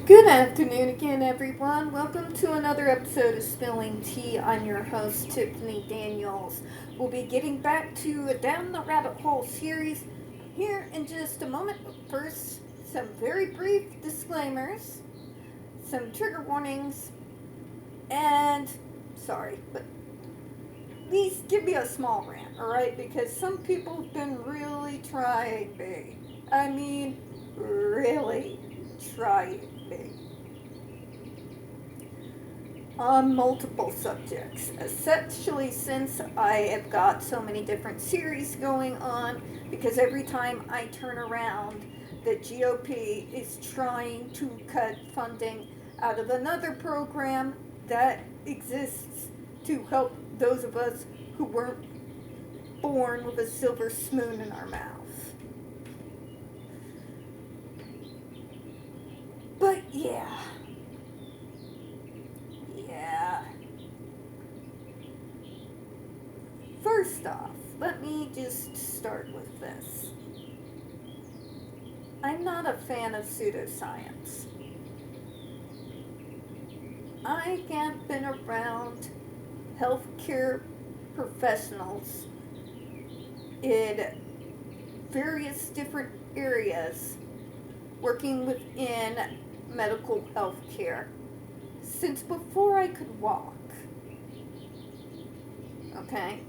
Good afternoon again, everyone. Welcome to another episode of Spilling Tea. I'm your host, Tiffany Daniels. We'll be getting back to a Down the Rabbit Hole series here in just a moment. But first, some very brief disclaimers, some trigger warnings, and sorry, but please give me a small rant, alright? Because some people have been really trying me. I mean, really trying me. On multiple subjects, especially since I have got so many different series going on, because every time I turn around, the GOP is trying to cut funding out of another program that exists to help those of us who weren't born with a silver spoon in our mouth. But yeah. First off, let me just start with this. I'm not a fan of pseudoscience. I have been around healthcare professionals in various different areas working within medical healthcare since before I could walk. Okay?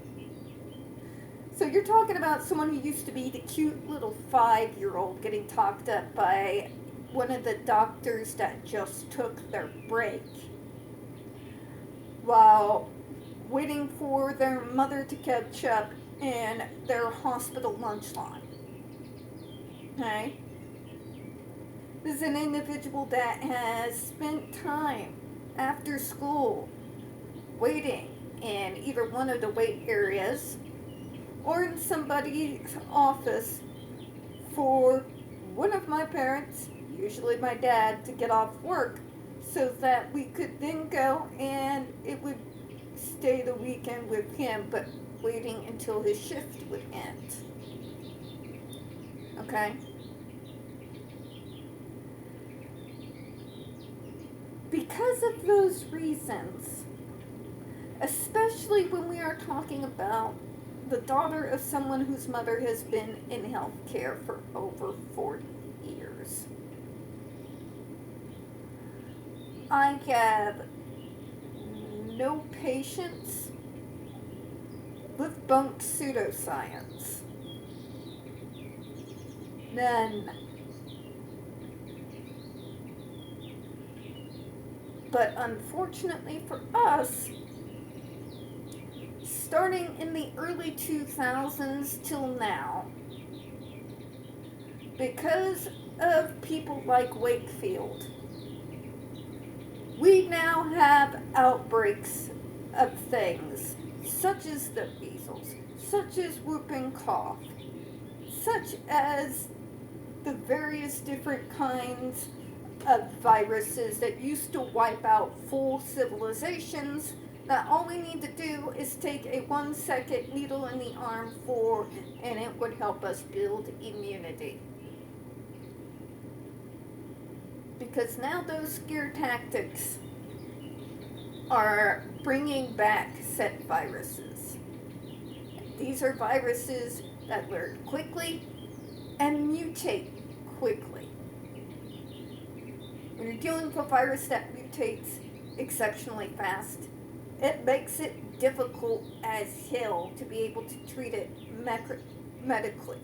So you're talking about someone who used to be the cute little 5-year-old getting talked up by one of the doctors that just took their break while waiting for their mother to catch up in their hospital lunch line. Okay? This is an individual that has spent time after school waiting in either one of the wait areas or in somebody's office for one of my parents, usually my dad, to get off work so that we could then go and it would stay the weekend with him, but waiting until his shift would end. Okay? Because of those reasons, especially when we are talking about the daughter of someone whose mother has been in healthcare for over 40 years, I have no patience with bunk pseudoscience. None. But unfortunately for us, starting in the early 2000s till now, because of people like Wakefield, we now have outbreaks of things such as the measles, such as whooping cough, such as the various different kinds of viruses that used to wipe out full civilizations, that all we need to do is take a 1-second needle in the arm for, and it would help us build immunity. Because now those scare tactics are bringing back set viruses. These are viruses that learn quickly and mutate quickly. When you're dealing with a virus that mutates exceptionally fast, it makes it difficult as hell to be able to treat it medically.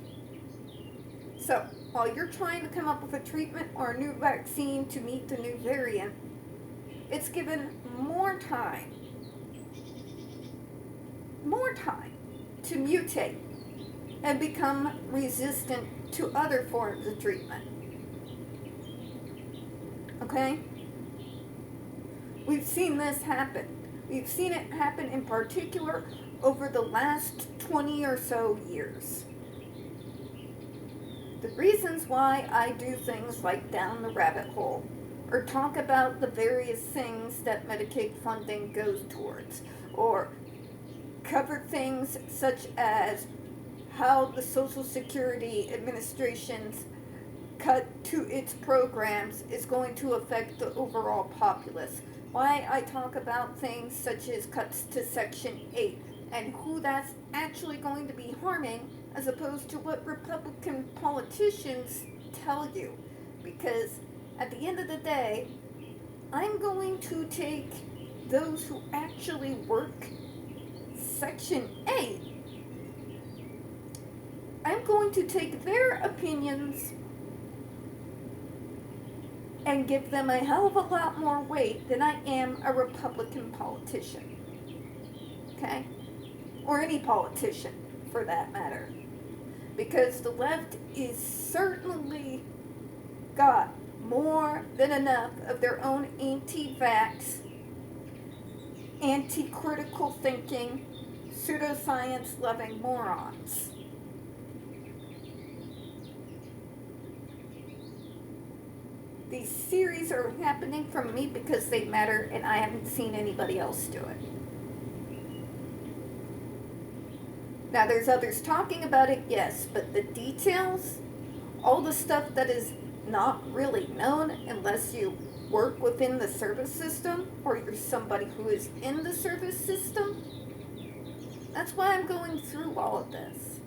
So, while you're trying to come up with a treatment or a new vaccine to meet the new variant, it's given more time to mutate and become resistant to other forms of treatment. Okay? We've seen this happen. We've seen it happen in particular over the last 20 or so years. The reasons why I do things like Down the Rabbit Hole, or talk about the various things that Medicaid funding goes towards, or cover things such as how the Social Security Administration's cut to its programs is going to affect the overall populace. Why I talk about things such as cuts to Section 8 and who that's actually going to be harming as opposed to what Republican politicians tell you. Because at the end of the day, I'm going to take those who actually work Section 8. I'm going to take their opinions and give them a hell of a lot more weight than I am a Republican politician. Okay? Or any politician, for that matter. Because the left is certainly got more than enough of their own anti-vax, anti-critical thinking, pseudoscience-loving morons. These series are happening from me because they matter, and I haven't seen anybody else do it. Now, there's others talking about it, yes, but the details, all the stuff that is not really known unless you work within the service system or you're somebody who is in the service system, that's why I'm going through all of this.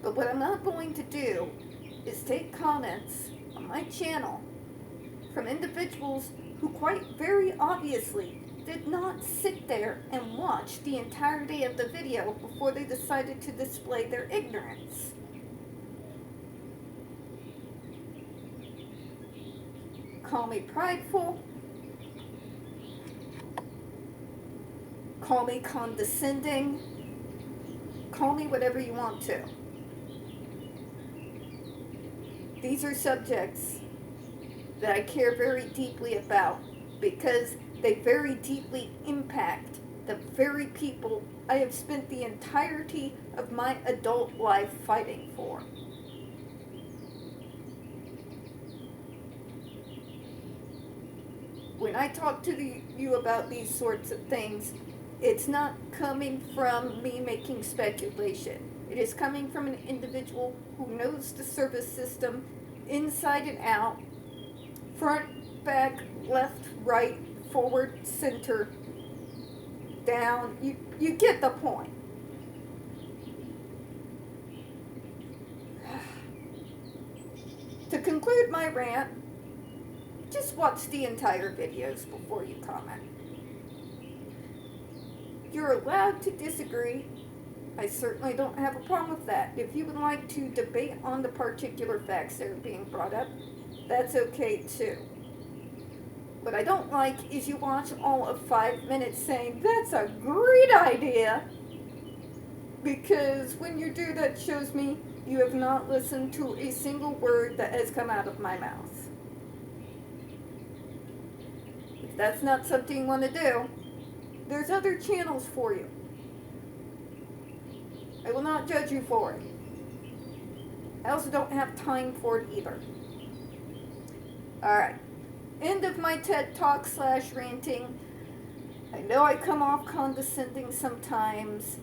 But what I'm not going to do is take comments on my channel from individuals who quite very obviously did not sit there and watch the entirety of the video before they decided to display their ignorance. Call me prideful, call me condescending, call me whatever you want to. These are subjects that I care very deeply about because they very deeply impact the very people I have spent the entirety of my adult life fighting for. When I talk to you about these sorts of things, it's not coming from me making speculation. It is coming from an individual who knows the service system inside and out, front, back, left, right, forward, center, down. You get the point. To conclude my rant, just watch the entire videos before you comment. You're allowed to disagree. I certainly don't have a problem with that. If you would like to debate on the particular facts that are being brought up, that's okay too. What I don't like is you watch all of 5 minutes saying, that's a great idea. Because when you do, that shows me you have not listened to a single word that has come out of my mouth. If that's not something you want to do, there's other channels for you. I will not judge you for it. I also don't have time for it either. Alright. End of my TED Talk / ranting. I know I come off condescending sometimes.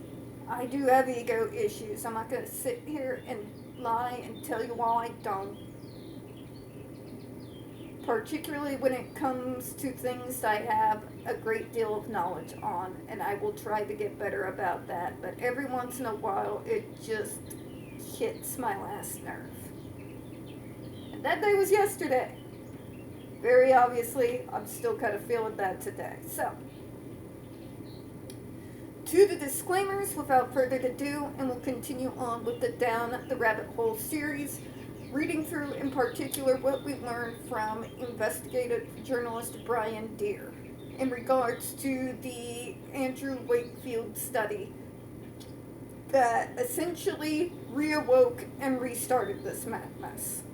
I do have ego issues. I'm not going to sit here and lie and tell you all I don't. Particularly when it comes to things I have a great deal of knowledge on, and I will try to get better about that, but every once in a while it just hits my last nerve. And that day was yesterday. Very obviously, I'm still kind of feeling that today. So, to the disclaimers, without further ado, and we'll continue on with the Down the Rabbit Hole series, reading through in particular what we learned from investigative journalist Brian Deere in regards to the Andrew Wakefield study that essentially reawoke and restarted this madness.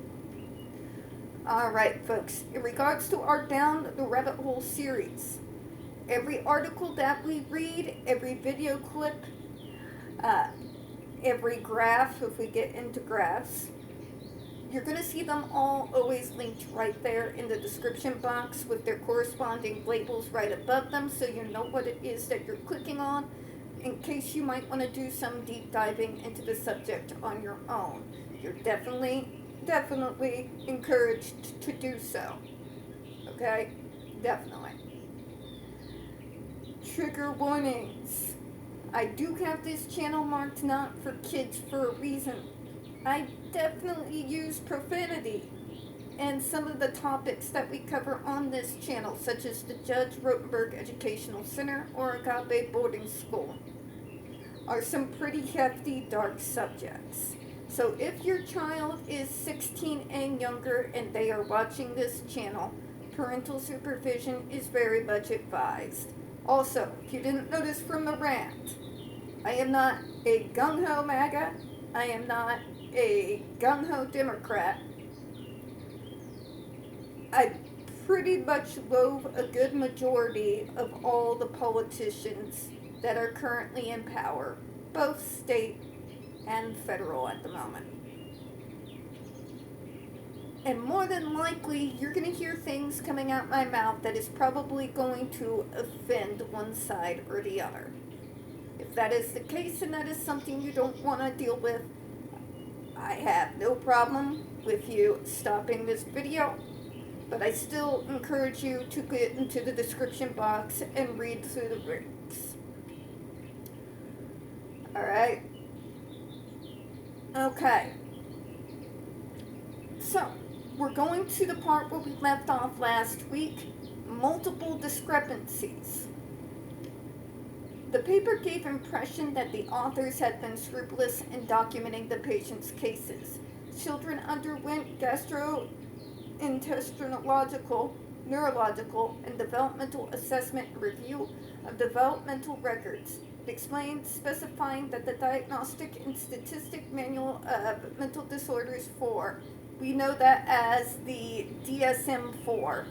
Alright folks, in regards to our Down the Rabbit Hole series, every article that we read, every video clip, every graph, if we get into graphs, you're going to see them all always linked right there in the description box with their corresponding labels right above them, so you know what it is that you're clicking on. in case you might want to do some deep diving into the subject on your own. You're definitely encouraged to do so. Okay? Definitely. Trigger warnings. I do have this channel marked not for kids for a reason. I definitely use profanity, and some of the topics that we cover on this channel, such as the Judge Rotenberg Educational Center or Agape Boarding School, are some pretty hefty, dark subjects. So if your child is 16 and younger and they are watching this channel, parental supervision is very much advised. Also, if you didn't notice from the rant, I am not a gung-ho MAGA. I am not a gung-ho Democrat. I pretty much loathe a good majority of all the politicians that are currently in power, both state and federal at the moment. And more than likely, you're going to hear things coming out my mouth that is probably going to offend one side or the other. If that is the case and that is something you don't want to deal with, I have no problem with you stopping this video, but I still encourage you to get into the description box and read through the links. Alright? Okay. So, we're going to the part where we left off last week. Multiple discrepancies. The paper gave impression that the authors had been scrupulous in documenting the patient's cases. Children underwent gastrointestinal, neurological, and developmental assessment and review of developmental records. It explained, specifying that the Diagnostic and Statistic Manual of Mental Disorders 4, we know that as the DSM-4,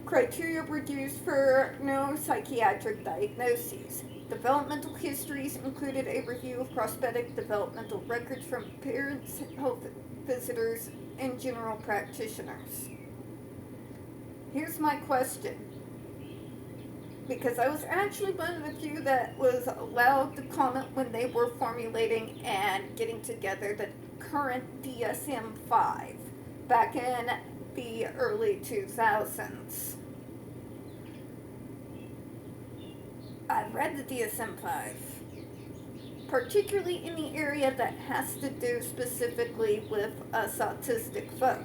criteria were used for neuropsychiatric diagnoses. Developmental histories included a review of prosthetic developmental records from parents, health visitors, and general practitioners. Here's my question, because I was actually one of the few that was allowed to comment when they were formulating and getting together the current DSM-5 back in the early 2000s. I've read the DSM-5, particularly in the area that has to do specifically with us autistic folk.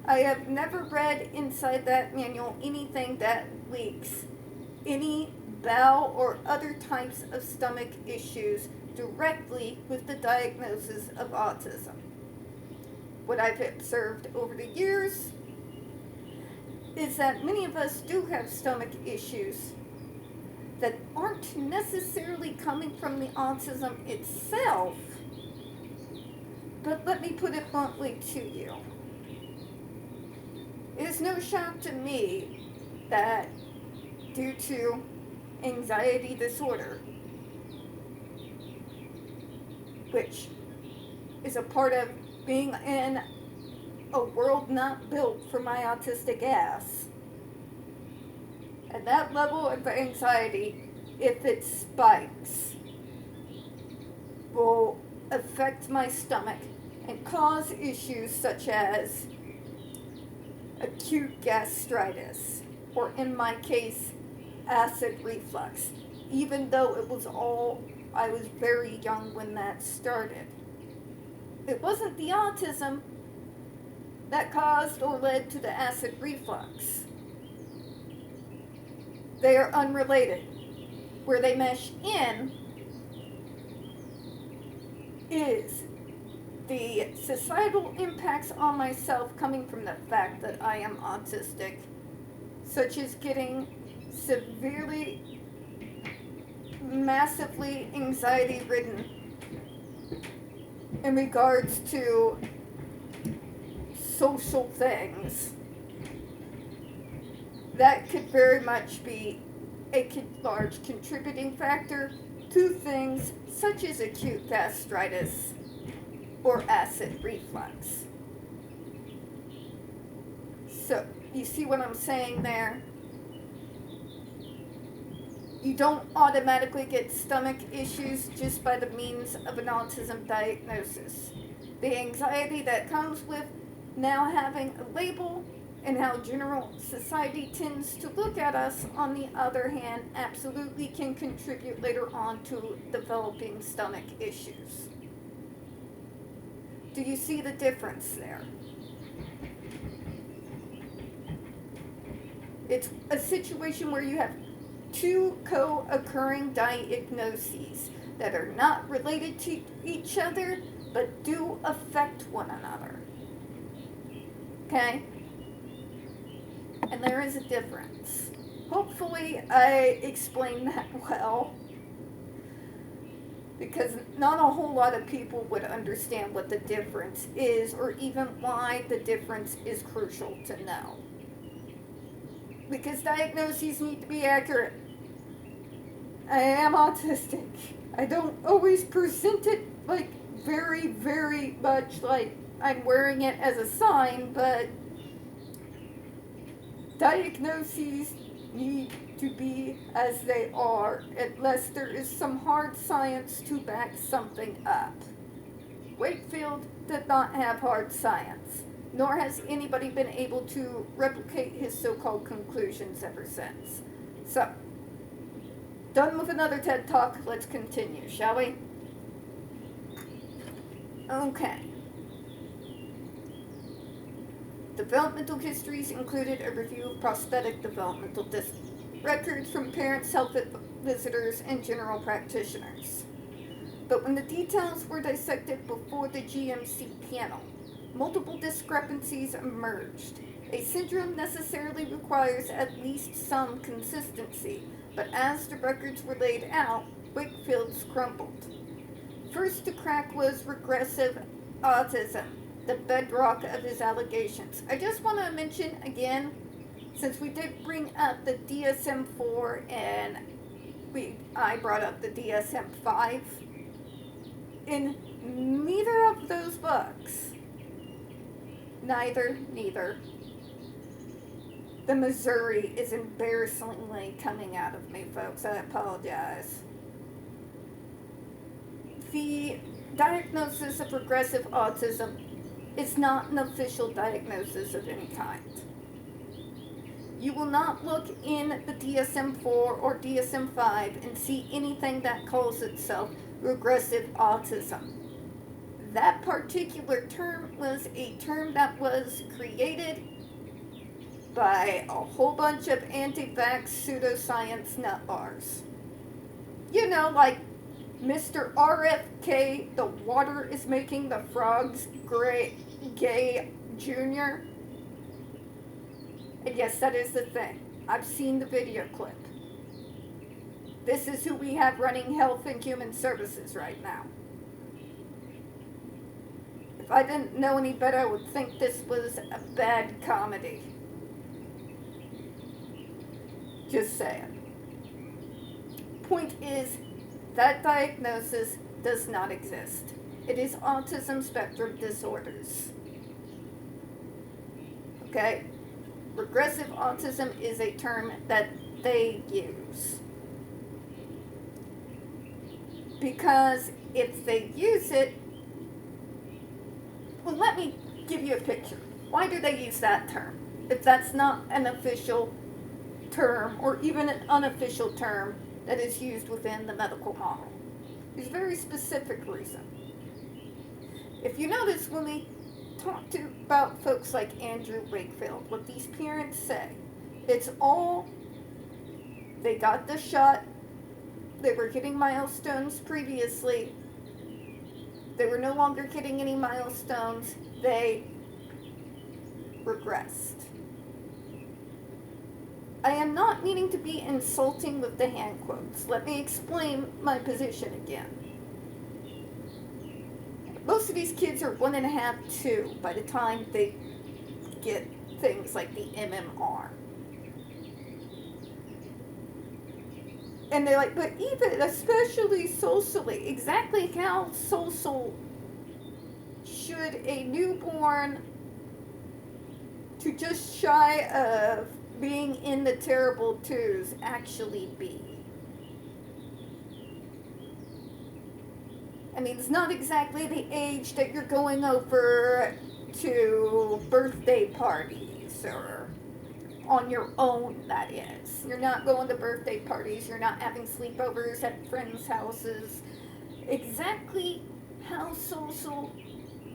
I have never read inside that manual anything that links any bowel or other types of stomach issues directly with the diagnosis of autism. What I've observed over the years is that many of us do have stomach issues that aren't necessarily coming from the autism itself, but let me put it bluntly to you. It is no shock to me that due to anxiety disorder, which is a part of being in a world not built for my autistic ass, and that level of anxiety, if it spikes, will affect my stomach and cause issues such as acute gastritis, or in my case, acid reflux, even though I was very young when that started. It wasn't the autism that caused or led to the acid reflux. They are unrelated. Where they mesh in is the societal impacts on myself coming from the fact that I am autistic, such as getting severely, massively anxiety-ridden in regards to social things. That could very much be a large contributing factor to things such as acute gastritis or acid reflux. So, you see what I'm saying there? You don't automatically get stomach issues just by the means of an autism diagnosis. The anxiety that comes with now having a label and how general society tends to look at us, on the other hand, absolutely can contribute later on to developing stomach issues. Do you see the difference there? It's a situation where you have two co-occurring diagnoses that are not related to each other, but do affect one another. Okay? And there is a difference. Hopefully I explained that well, because not a whole lot of people would understand what the difference is, or even why the difference is crucial to know. Because diagnoses need to be accurate. I am autistic. I don't always present it like very, very much like I'm wearing it as a sign, but diagnoses need to be as they are, unless there is some hard science to back something up. Wakefield did not have hard science, nor has anybody been able to replicate his so-called conclusions ever since. So, done with another TED Talk, let's continue, shall we? Okay. Developmental histories included a review of prosthetic developmental records from parents, health visitors, and general practitioners. But when the details were dissected before the GMC panel, multiple discrepancies emerged. A syndrome necessarily requires at least some consistency, but as the records were laid out, Wakefield's crumbled. First to crack was regressive autism, the bedrock of his allegations. I just want to mention again, since we did bring up the DSM-4 and I brought up the DSM-5, in neither of those books, neither, the Missouri is embarrassingly coming out of me, folks. I apologize. The diagnosis of regressive autism is not an official diagnosis of any kind. You will not look in the DSM-4 or DSM-5 and see anything that calls itself regressive autism. That particular term was a term that was created by a whole bunch of anti-vax pseudoscience nutbars. You know, like Mr. RFK, the water is making the frogs gay Jr. And yes, that is the thing. I've seen the video clip. This is who we have running Health and Human Services right now. If I didn't know any better, I would think this was a bad comedy. Just saying. Point is, that diagnosis does not exist. It is autism spectrum disorders. Okay? Regressive autism is a term that they use. Because if they use it, well, let me give you a picture. Why do they use that term? If that's not an official term, or even an unofficial term that is used within the medical model. There's a very specific reason. If you notice, when we talk about folks like Andrew Wakefield, what these parents say, it's all, they got the shot, they were hitting milestones previously, they were no longer hitting any milestones, they regressed. I am not meaning to be insulting with the hand quotes. Let me explain my position again. Most of these kids are 1.5, 2 by the time they get things like the MMR. And they're like, but even, especially socially, exactly how social should a newborn to just shy of being in the terrible twos actually be? I mean, it's not exactly the age that you're going over to birthday parties or on your own, that is. You're not going to birthday parties, you're not having sleepovers at friends' houses. Exactly how social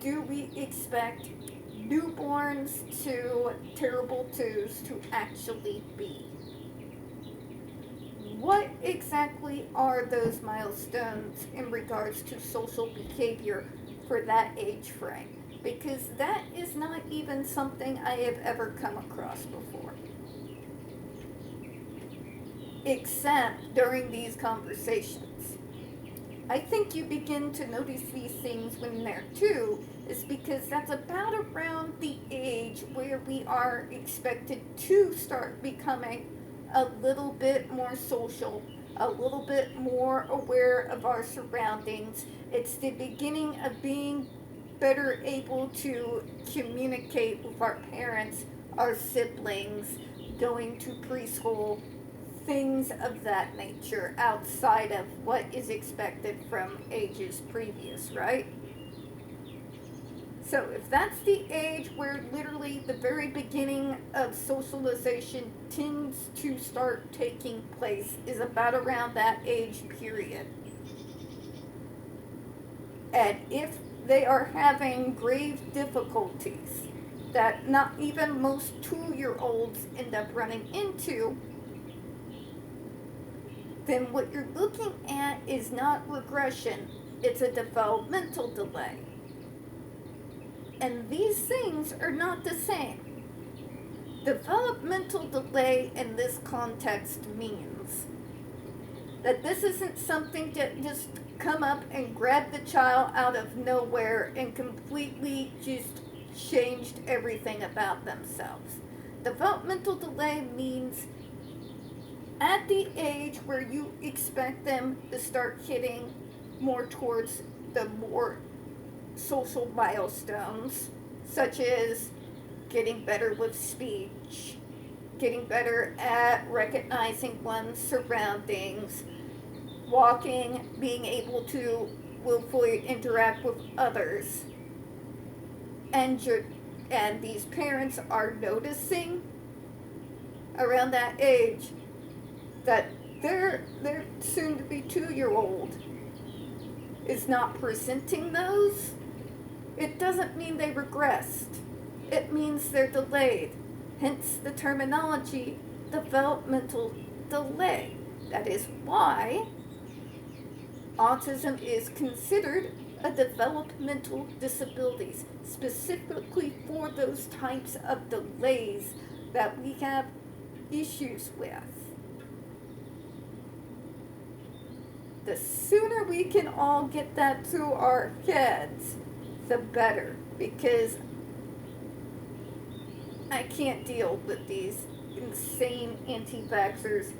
do we expect newborns to terrible twos to actually be? What exactly are those milestones in regards to social behavior for that age frame? Because that is not even something I have ever come across before. Except during these conversations. I think you begin to notice these things when they're 2, is because that's about around the age where we are expected to start becoming a little bit more social, a little bit more aware of our surroundings. It's the beginning of being better able to communicate with our parents, our siblings, going to preschool, things of that nature outside of what is expected from ages previous, right? So if that's the age where literally the very beginning of socialization tends to start taking place, is about around that age period. And if they are having grave difficulties that not even most 2-year-olds end up running into, then what you're looking at is not regression, it's a developmental delay. And these things are not the same. Developmental delay in this context means that this isn't something that just come up and grab the child out of nowhere and completely just changed everything about themselves. Developmental delay means at the age where you expect them to start hitting more towards the more social milestones, such as getting better with speech, getting better at recognizing one's surroundings, walking, being able to willfully interact with others, and these parents are noticing around that age that their soon-to-be 2-year-old is not presenting those. It doesn't mean they regressed. It means they're delayed. Hence the terminology developmental delay. That is why autism is considered a developmental disability, specifically for those types of delays that we have issues with. The sooner we can all get that through our heads, the better, because I can't deal with these insane anti-vaxxers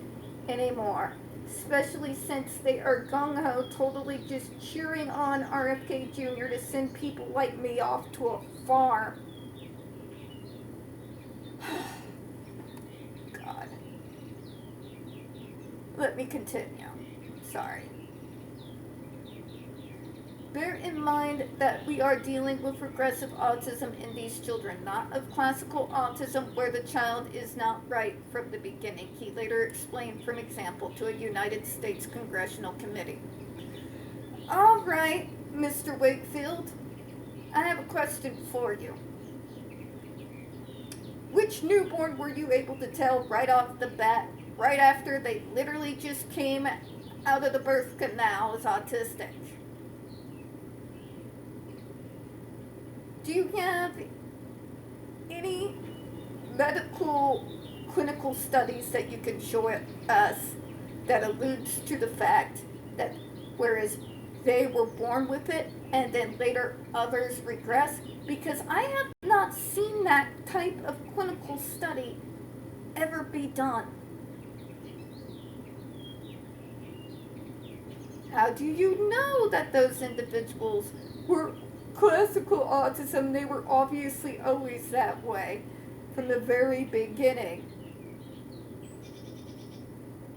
anymore, especially since they are gung-ho, totally just cheering on RFK Jr. to send people like me off to a farm. God. Let me continue. Sorry. Bear in mind that we are dealing with regressive autism in these children, not of classical autism where the child is not right from the beginning. He later explained from example to a United States Congressional Committee. All right, Mr. Wakefield, I have a question for you. Which newborn were you able to tell right off the bat, right after they literally just came out of the birth canal, is autistic? Do you have any medical clinical studies that you can show us that alludes to the fact that whereas they were born with it and then later others regress? Because I have not seen that type of clinical study ever be done. How do you know that those individuals were classical autism? They were obviously always that way from the very beginning.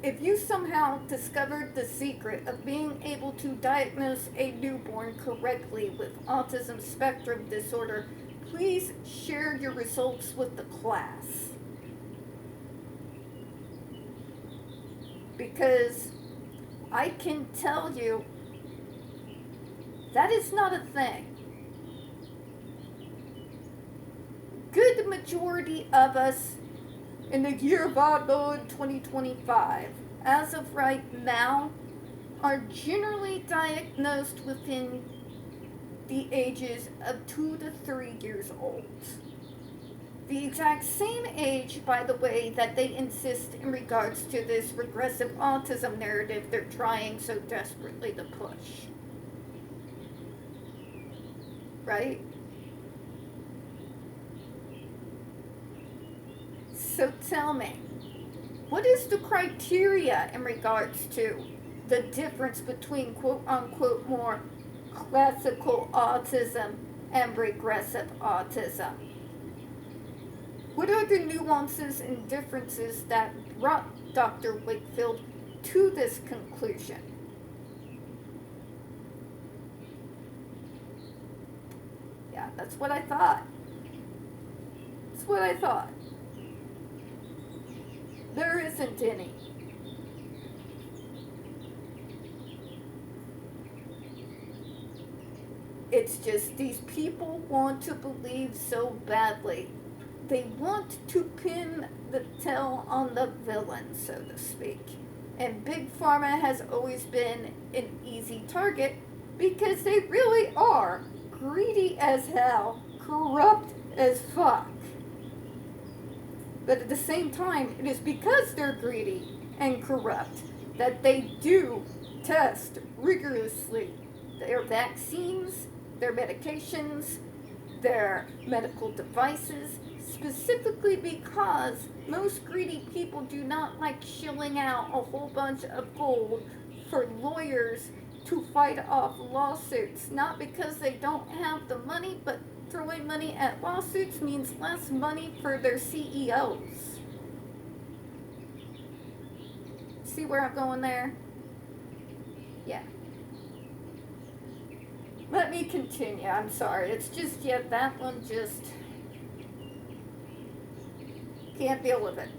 If you somehow discovered the secret of being able to diagnose a newborn correctly with autism spectrum disorder, please share your results with the class. Because I can tell you that is not a thing. Good majority of us in the year of our Lord 2025, as of right now, are generally diagnosed within the ages of 2 to 3 years old. The exact same age, by the way, that they insist in regards to this regressive autism narrative they're trying so desperately to push. Right? So tell me, what is the criteria in regards to the difference between quote-unquote more classical autism and regressive autism? What are the nuances and differences that brought Dr. Wakefield to this conclusion? Yeah, that's what I thought. That's what I thought. There isn't any. It's just these people want to believe so badly. They want to pin the tail on the villain, so to speak. And Big Pharma has always been an easy target because they really are greedy as hell, corrupt as fuck. But at the same time, it is because they're greedy and corrupt that they do test rigorously their vaccines, their medications, their medical devices, specifically because most greedy people do not like shilling out a whole bunch of gold for lawyers to fight off lawsuits. Not because they don't have the money, but throwing money at lawsuits means less money for their CEOs. See where I'm going there? Yeah. Let me continue. I'm sorry. It's just, yeah, that one just can't deal with it.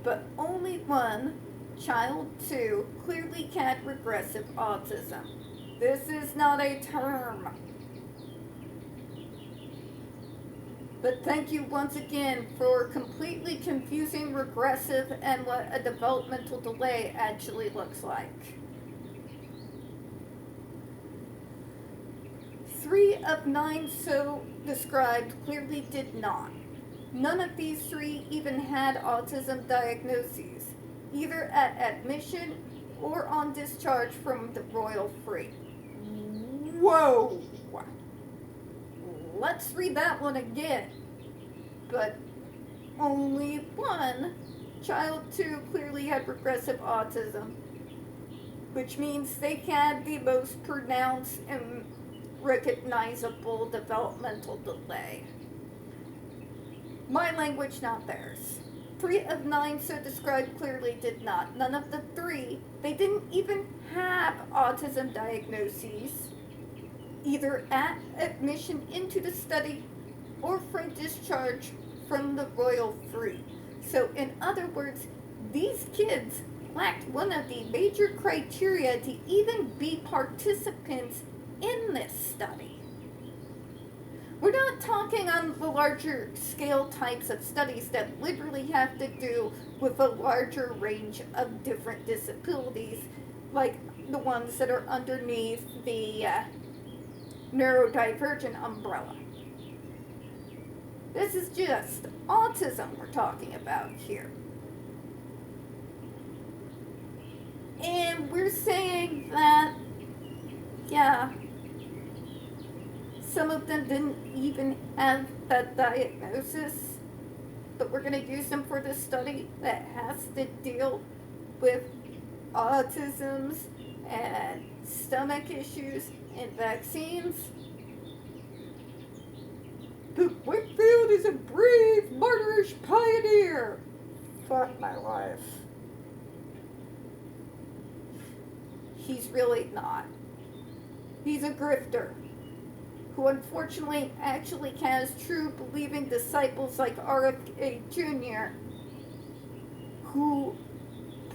But only one, child 2, clearly had regressive autism. This is not a term. But thank you once again for completely confusing regressive and what a developmental delay actually looks like. 3 of 9 so described clearly did not. None of these 3 even had autism diagnoses, either at admission or on discharge from the Royal Free. Whoa! Let's read that one again. But only one, child 2, clearly had regressive autism, which means they had the most pronounced and recognizable developmental delay. My language, not theirs. 3 of 9 so described clearly did not. None of the 3, they didn't even have autism diagnoses, either at admission into the study or from discharge from the Royal Free. So in other words, these kids lacked one of the major criteria to even be participants in this study. We're not talking on the larger scale types of studies that literally have to do with a larger range of different disabilities, like the ones that are underneath the neurodivergent umbrella. This is just autism we're talking about here. And we're saying that, yeah, some of them didn't even have that diagnosis, but we're going to use them for this study that has to deal with autisms and stomach issues and vaccines. But Wakefield is a brave, martyrish pioneer. Fuck my life. He's really not. He's a grifter who unfortunately actually has true believing disciples like RFK Jr. who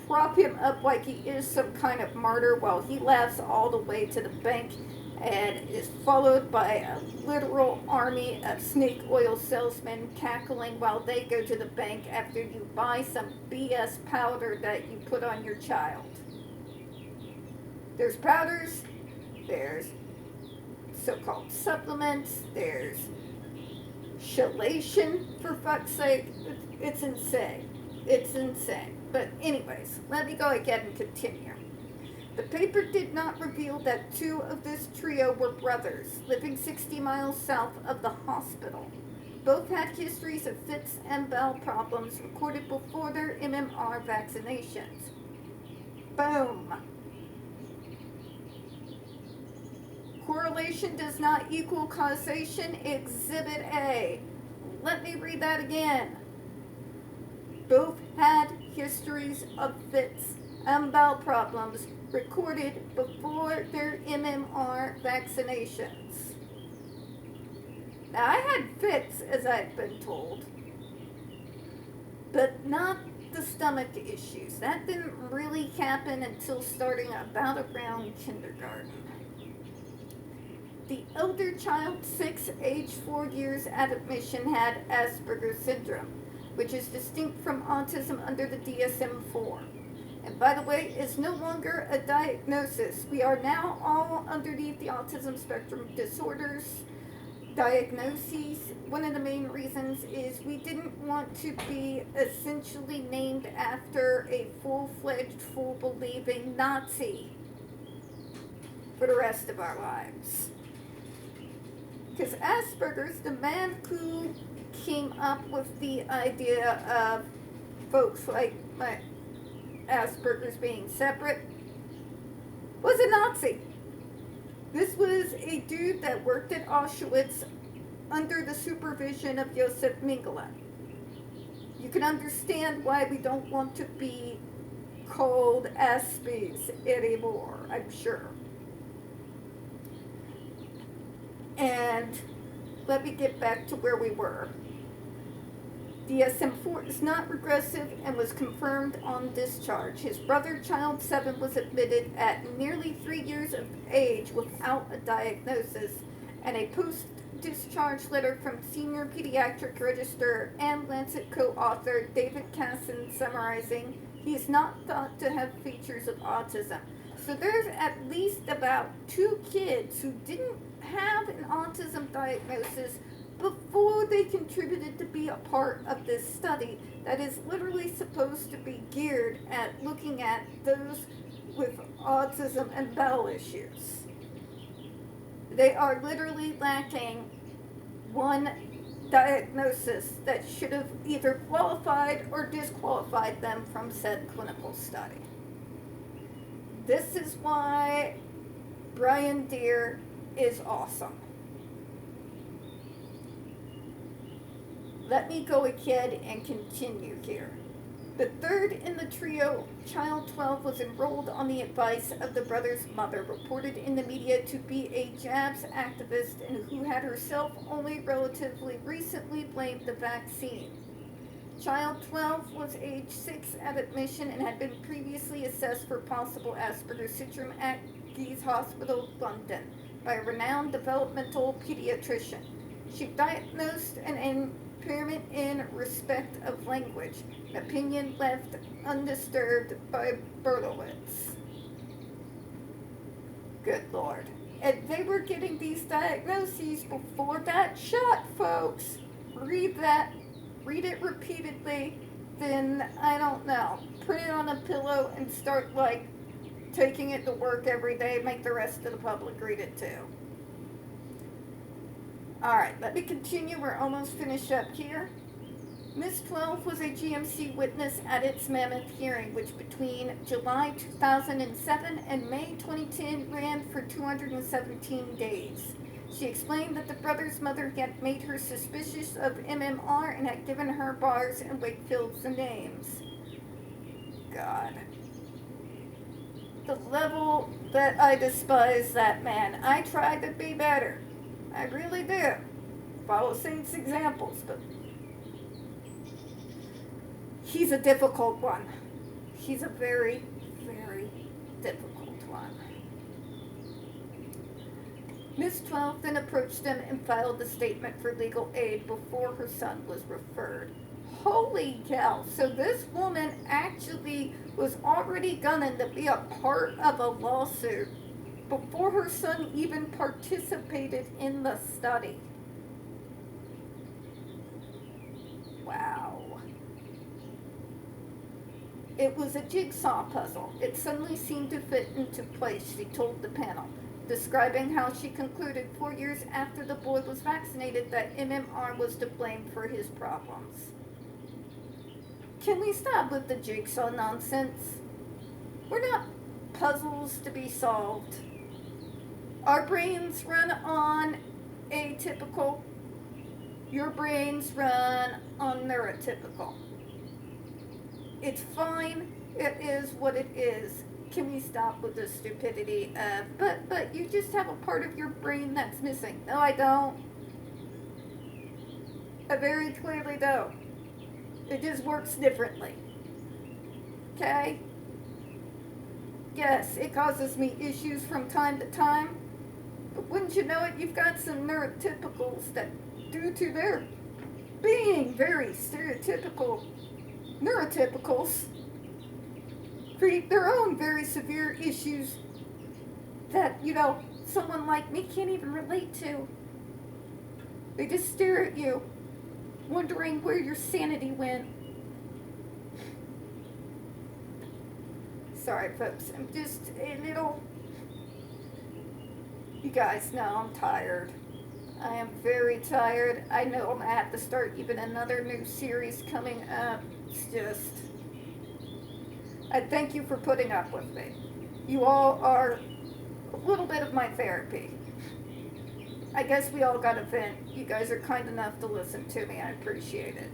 prop him up like he is some kind of martyr while he laughs all the way to the bank and is followed by a literal army of snake oil salesmen cackling while they go to the bank after you buy some BS powder that you put on your child. There's powders, there's so-called supplements, there's chelation, for fuck's sake. It's insane. It's insane. But anyways, let me go ahead and continue. The paper did not reveal that two of this trio were brothers, living 60 miles south of the hospital. Both had histories of fits and bowel problems recorded before their MMR vaccinations. Boom. Correlation does not equal causation. Exhibit A. Let me read that again. Both had histories of fits and bowel problems recorded before their MMR vaccinations. Now, I had fits, as I've been told, but not the stomach issues. That didn't really happen until starting about around kindergarten. The elder child, 6, age 4 years at admission, had Asperger's syndrome, which is distinct from autism under the DSM-4. And by the way, is no longer a diagnosis. We are now all underneath the autism spectrum disorders diagnoses. One of the main reasons is we didn't want to be essentially named after a full-fledged, full-believing Nazi for the rest of our lives. Because Asperger's, the man who came up with the idea of folks like my Asperger's being separate, was a Nazi. This was a dude that worked at Auschwitz under the supervision of Josef Mengele. You can understand why we don't want to be called Aspies anymore, I'm sure. And let me get back to where we were. DSM-4 is not regressive and was confirmed on discharge. His brother, child 7, was admitted at nearly 3 years of age without a diagnosis, and a post-discharge letter from senior pediatric registrar and Lancet co-author David Casson summarizing he is not thought to have features of autism. So there's at least about 2 kids who didn't have an autism diagnosis before they contributed to be a part of this study that is literally supposed to be geared at looking at those with autism and bowel issues. They are literally lacking one diagnosis that should have either qualified or disqualified them from said clinical study. This is why Brian Deere is awesome. Let me go ahead and continue here. The third in the trio, child 12, was enrolled on the advice of the brother's mother, reported in the media to be a jabs activist and who had herself only relatively recently blamed the vaccine. Child 12 was age 6 at admission and had been previously assessed for possible Asperger's syndrome at Guy's Hospital, London, by a renowned developmental pediatrician. She diagnosed an impairment in respect of language, an opinion left undisturbed by Berlowitz. Good Lord. And they were getting these diagnoses before that shot, folks. Read that. Read it repeatedly. Then, I don't know, put it on a pillow and start, taking it to work every day. Make the rest of the public read it too. Alright, let me continue. We're almost finished up here. Ms. 12 was a GMC witness at its Mammoth hearing, which between July 2007 and May 2010 ran for 217 days. She explained that the brother's mother had made her suspicious of MMR and had given her bars and Wakefield's names. God. The level that I despise that man. I try to be better. I really do. Follow Saint's examples, but he's a difficult one. He's a very, very difficult one. Miss 12 then approached him and filed a statement for legal aid before her son was referred. Holy cow, so this woman actually was already gunning to be a part of a lawsuit before her son even participated in the study. Wow. It was a jigsaw puzzle. It suddenly seemed to fit into place, she told the panel, describing how she concluded 4 years after the boy was vaccinated that MMR was to blame for his problems. Can we stop with the jigsaw nonsense? We're not puzzles to be solved. Our brains run on atypical. Your brains run on neurotypical. It's fine. It is what it is. Can we stop with the stupidity of, but you just have a part of your brain that's missing. No, I don't. I very clearly don't. It just works differently. Okay? Yes, it causes me issues from time to time. But wouldn't you know it, you've got some neurotypicals that, due to their being very stereotypical neurotypicals, create their own very severe issues that, someone like me can't even relate to. They just stare at you, wondering where your sanity went. Sorry, folks, I'm just a little... You guys know I'm tired. I am very tired. I know I'm going to have to start even another new series coming up. It's just... I thank you for putting up with me. You all are a little bit of my therapy. I guess we all got a vent. You guys are kind enough to listen to me. I appreciate it.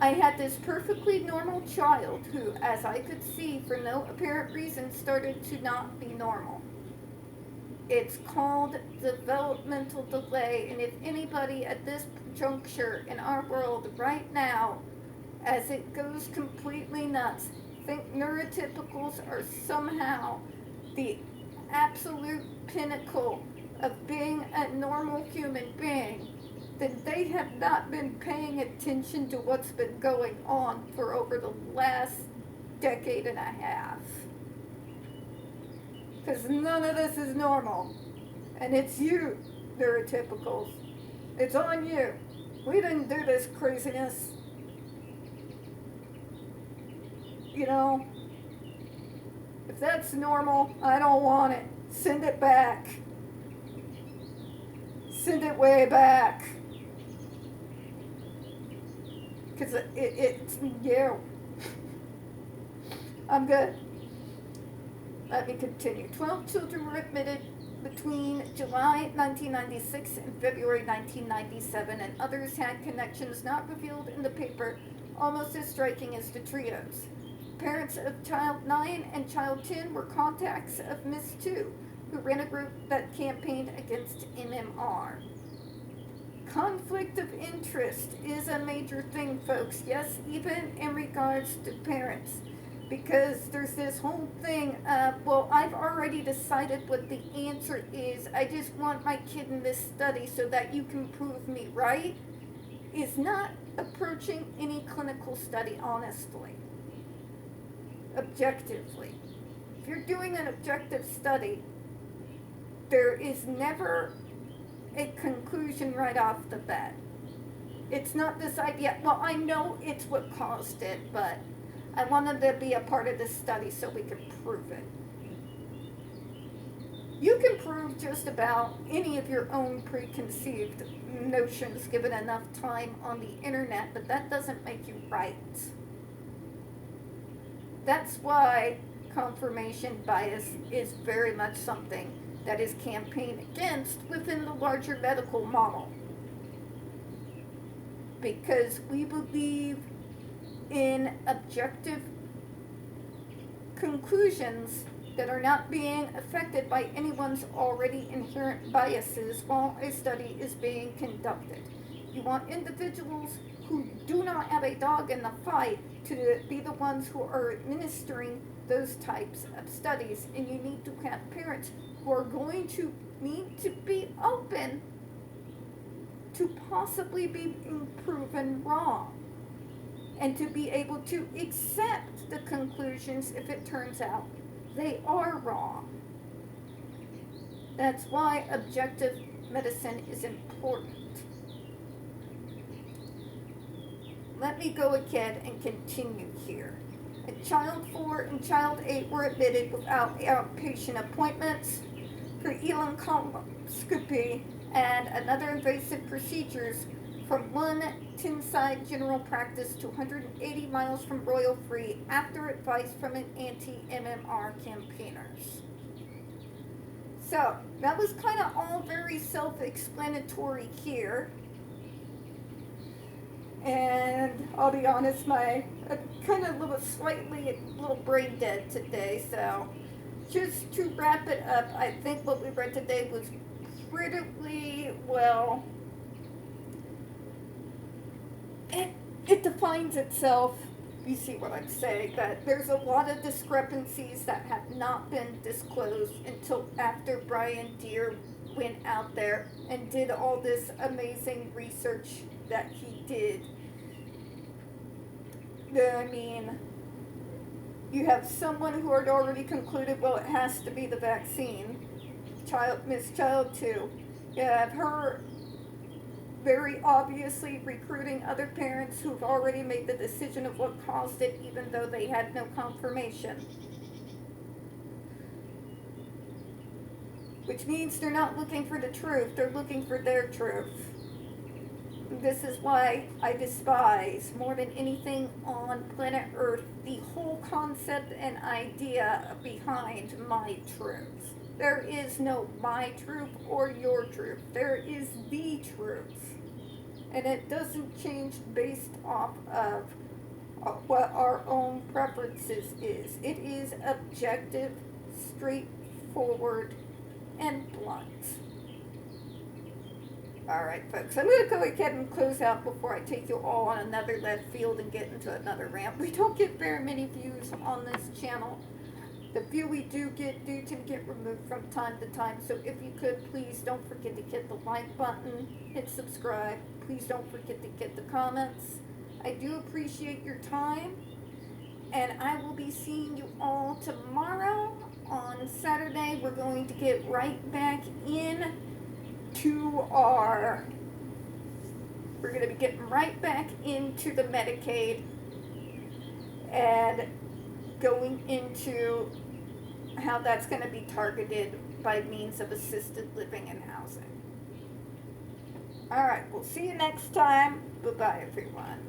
I had this perfectly normal child who, as I could see, for no apparent reason, started to not be normal. It's called developmental delay, and if anybody at this juncture in our world right now, as it goes completely nuts, think neurotypicals are somehow the absolute pinnacle of being a normal human being, then they have not been paying attention to what's been going on for over the last decade and a half. Because none of this is normal. And it's you, neurotypicals. It's on you. We didn't do this craziness. If that's normal, I don't want it. Send it back. Send it way back. Because it's you. I'm good. Let me continue. 12 children were admitted between July 1996 and February 1997, and others had connections not revealed in the paper, almost as striking as the trios. Parents of Child 9 and Child 10 were contacts of Miss 2, who ran a group that campaigned against MMR. Conflict of interest is a major thing, folks. Yes, even in regards to parents. Because there's this whole thing of, well, I've already decided what the answer is. I just want my kid in this study so that you can prove me right. Is not approaching any clinical study honestly. Objectively. If you're doing an objective study, there is never a conclusion right off the bat. It's not this idea, well, I know it's what caused it, but I wanted to be a part of this study so we could prove it. You can prove just about any of your own preconceived notions given enough time on the internet, but that doesn't make you right. That's why confirmation bias is very much something that is campaigned against within the larger medical model. Because we believe in objective conclusions that are not being affected by anyone's already inherent biases while a study is being conducted. You want individuals who do not have a dog in the fight to be the ones who are administering those types of studies, and you need to have parents who are going to need to be open to possibly being proven wrong, and to be able to accept the conclusions if it turns out they are wrong. That's why objective medicine is important. Let me go ahead and continue here. A child 4 and child 8 were admitted without outpatient appointments for elam colposcopy and another invasive procedures from one Tinside general practice to 180 miles from Royal Free after advice from an anti-MMR campaigners. So, that was kind of all very self-explanatory here. And I'll be honest, I'm kind of a little brain dead today, so just to wrap it up, I think what we read today was pretty well. It defines itself. You see what I'm saying, that there's a lot of discrepancies that have not been disclosed until after Brian Deere went out there and did all this amazing research that he did. I mean, you have someone who had already concluded, well, it has to be the vaccine. Miss Child 2. You have her very obviously recruiting other parents who've already made the decision of what caused it, even though they had no confirmation. Which means they're not looking for the truth, they're looking for their truth. This is why I despise, more than anything on planet Earth, the whole concept and idea behind my truth. There is no my truth or your truth. There is the truth. And it doesn't change based off of what our own preferences is. It is objective, straightforward, and blunt. Alright, folks, I'm going to go ahead and close out before I take you all on another left field and get into another rant. We don't get very many views on this channel. The few we do tend to get removed from time to time. So if you could, please don't forget to hit the like button, hit subscribe. Please don't forget to hit the comments. I do appreciate your time. And I will be seeing you all tomorrow. On Saturday, we're going to get right back in to we're going to be getting right back into the Medicaid and going into how that's going to be targeted by means of assisted living and housing. Alright, we'll see you next time. Bye-bye, everyone.